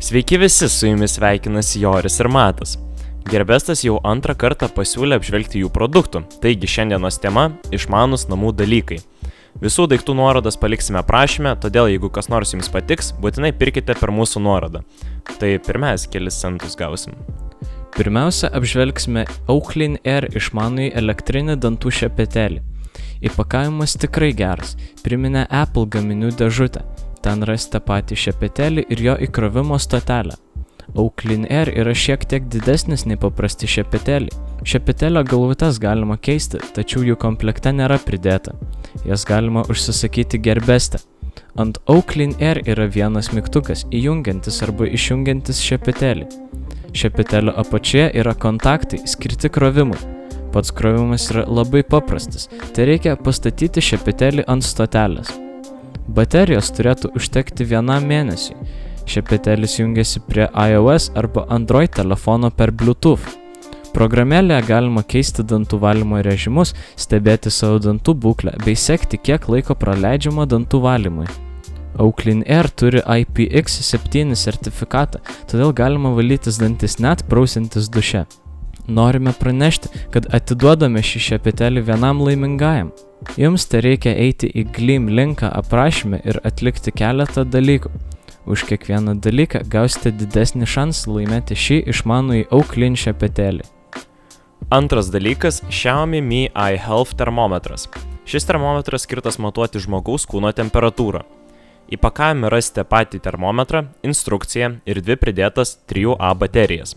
Sveiki visi, su jumis sveikinasi Joris ir Matas. Gerbestas jau antrą kartą pasiūlė apžvelgti jų produktų, taigi šiandienos tema – išmanūs namų dalykai. Visų daiktų nuorodas paliksime aprašyme, todėl jeigu kas nors jums patiks, būtinai pirkite per mūsų nuorodą. Tai pirmiausia, kelis centus gausim. Pirmiausia, apžvelgsime Oaklyn Air išmanųjį elektrinį dantų šepetelį. Įpakavimas tikrai geras, priminė Apple gaminių dėžutę. Ten rasite patį šepetelį ir jo įkrovimo stotelę. Oaklyn Air yra šiek tiek didesnis nei paprasti šepeteliai. Šepetelio galvutes galima keisti, tačiau jų komplekte nėra pridėta. Jas galima užsisakyti Gerbeste. Ant Oaklyn Air yra vienas mygtukas, įjungiantis arba išjungiantis šepetelį. Šepetelio apačioje yra kontaktai skirti krovimui. Pats krovimas yra labai paprastas, tai reikia pastatyti šepetelį ant stotelės. Baterijos turėtų užtekti vienam mėnesiui. Šepetelis jungiasi prie iOS arba Android telefono per Bluetooth. Programėlėje galima keisti dantų valymo režimus, stebėti savo dantų būklę bei sekti, kiek laiko praleidžiama dantų valymui. Oaklyn Air turi IPX7 sertifikatą, todėl galima valytis dantis net prausiantis duše. Norime pranešti, kad atiduodame šį šepetelį vienam laimingajam. Jums tai reikia eiti į Gleam linką aprašyme ir atlikti keletą dalykų. Už kiekvieną dalyką gausite didesnį šansą laimėti šį išmanųjį Oaklyn šepetelį. Antras dalykas – Xiaomi Mi Eye Health termometras. Šis termometras skirtas matuoti žmogaus kūno temperatūrą. Įpakavime rasite patį termometrą, instrukciją ir 2 pridėtas 3A baterijas.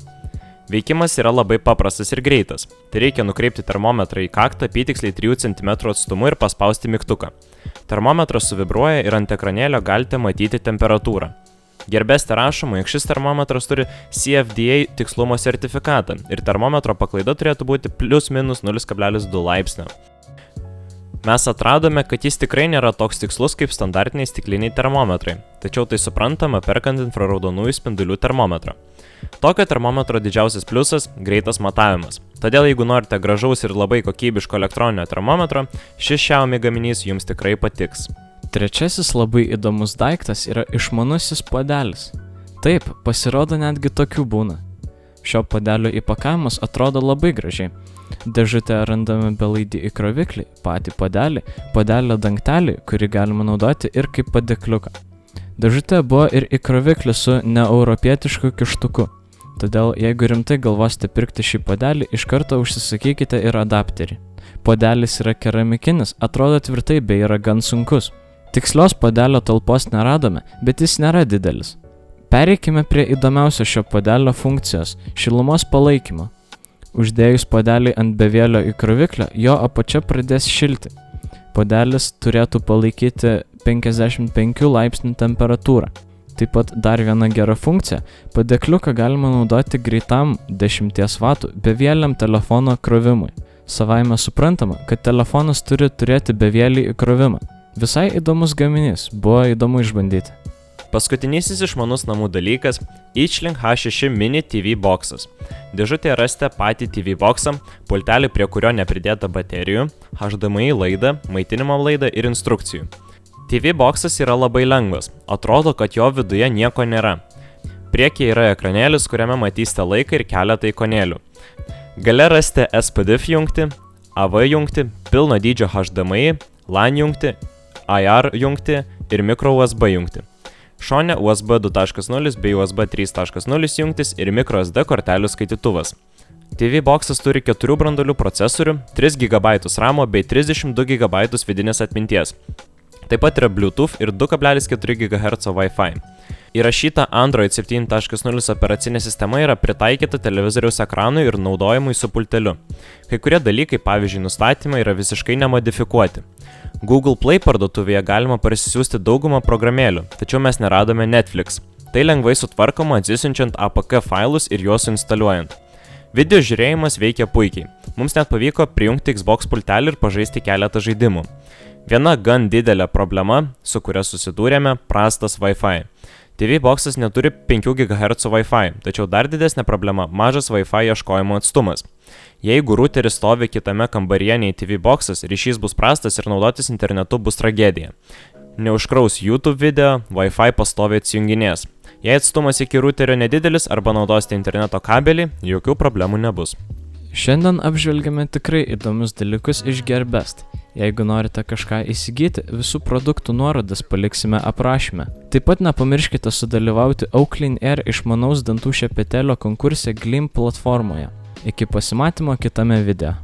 Veikimas yra labai paprastas ir greitas. Tai reikia nukreipti termometrą į kaktą apytiksliai 3 cm atstumu ir paspausti mygtuką. Termometras suvibruoja ir ant ekranėlio galite matyti temperatūrą. Gerbeste rašoma, jog šis termometras turi CFDA tikslumo sertifikatą ir termometro paklaida turėtų būti +- 0,2 laipsnio. Mes atradome, kad jis tikrai nėra toks tikslus kaip standartiniai stikliniai termometrai, tačiau tai suprantama perkant infraraudonųjų spindulių termometrą. Tokio termometro didžiausias pliusas – greitas matavimas. Todėl jeigu norite gražaus ir labai kokybiško elektroninio termometro, šis Xiaomi gaminys jums tikrai patiks. Trečiasis labai įdomus daiktas yra išmanusis puodelis. Taip, pasirodo netgi tokių būna. Šio puodelio įpakavimas atrodo labai gražiai. Dėžutėje randame belaidį įkroviklį, patį puodelį, puodelio dangtelį, kurį galima naudoti ir kaip padėkliuką. Dėžutėje buvo ir įkroviklis su neeuropietišku kištuku. Todėl, jeigu rimtai galvosite pirkti šį puodelį, iš karto užsisakykite ir adapterį. Puodelis yra keramikinis, atrodo tvirtai bei yra gan sunkus. Tikslios puodelio talpos neradome, bet jis nėra didelis. Pereikime prie įdomiausio šio puodelio funkcijos – šilumos palaikymo. Uždėjus puodelį ant bevėlio įkroviklio, jo apačia pradės šilti. Puodelis turėtų palaikyti 55 laipsnių temperatūrą. Taip pat dar viena gera funkcija – padėkliuką galima naudoti greitam 10 W bevėliam telefono krovimui. Savaime suprantama, kad telefonas turi turėti bevėlį įkrovimą. Visai įdomus gaminys, buvo įdomu išbandyti. Paskutinysis išmanus namų dalykas – Eachlink H6 Mini TV boxas. Dėžutėje rasite patį TV boxą, pultelį, prie kurio nepridėta baterijų, HDMI laidą, maitinimo laidą ir instrukcijų. TV boxas yra labai lengvas, atrodo, kad jo viduje nieko nėra. Priekyje yra ekranėlis, kuriame matysite laiką ir keletą ikonėlių. Gale rasite SPDIF jungtį, AV jungtį, pilno dydžio HDMI, LAN jungtį, IR jungtį ir micro USB jungtį. Šone USB 2.0 bei USB 3.0 jungtis ir microSD kortelių skaitytuvas. TV boxas turi 4 branduolių procesorių, 3 GB RAM bei 32 GB vidinės atminties. Taip pat yra Bluetooth ir 2,4 GHz Wi-Fi. Įrašyta Android 7.0 operacinė sistema yra pritaikyta televizoriaus ekranui ir naudojimui su pulteliu. Kai kurie dalykai, pavyzdžiui, nustatymai, yra visiškai nemodifikuoti. Google Play parduotuvėje galima parsisiųsti daugumą programėlių, tačiau mes neradome Netflix. Tai lengvai sutvarkoma atsisiunčiant APK failus ir juos instaliuojant. Video žiūrėjimas veikia puikiai. Mums net pavyko prijungti Xbox pultelį ir pažaisti keletą žaidimų. Viena gan didelė problema, su kuria susidūrėme – prastas Wi-Fi. TV boxas neturi 5 GHz Wi-Fi, tačiau dar didesnė problema – mažas Wi-Fi ieškojimo atstumas. Jeigu routeris stovi kitame kambaryje nei TV boxas, ryšys bus prastas ir naudotis internetu bus tragedija. Neužkraus YouTube video, Wi-Fi pastoviai atsijunginės. Jei atstumas iki routerio nedidelis arba naudosite interneto kabelį, jokių problemų nebus. Šiandien apžvelgėme tikrai įdomius dalykus iš Gearbest. Jeigu norite kažką įsigyti, visų produktų nuorodas paliksime aprašyme. Taip pat nepamirškite sudalyvauti Oaklyn Air išmanaus dantų šepetėlio konkurse Gleam platformoje. Iki pasimatymo kitame video.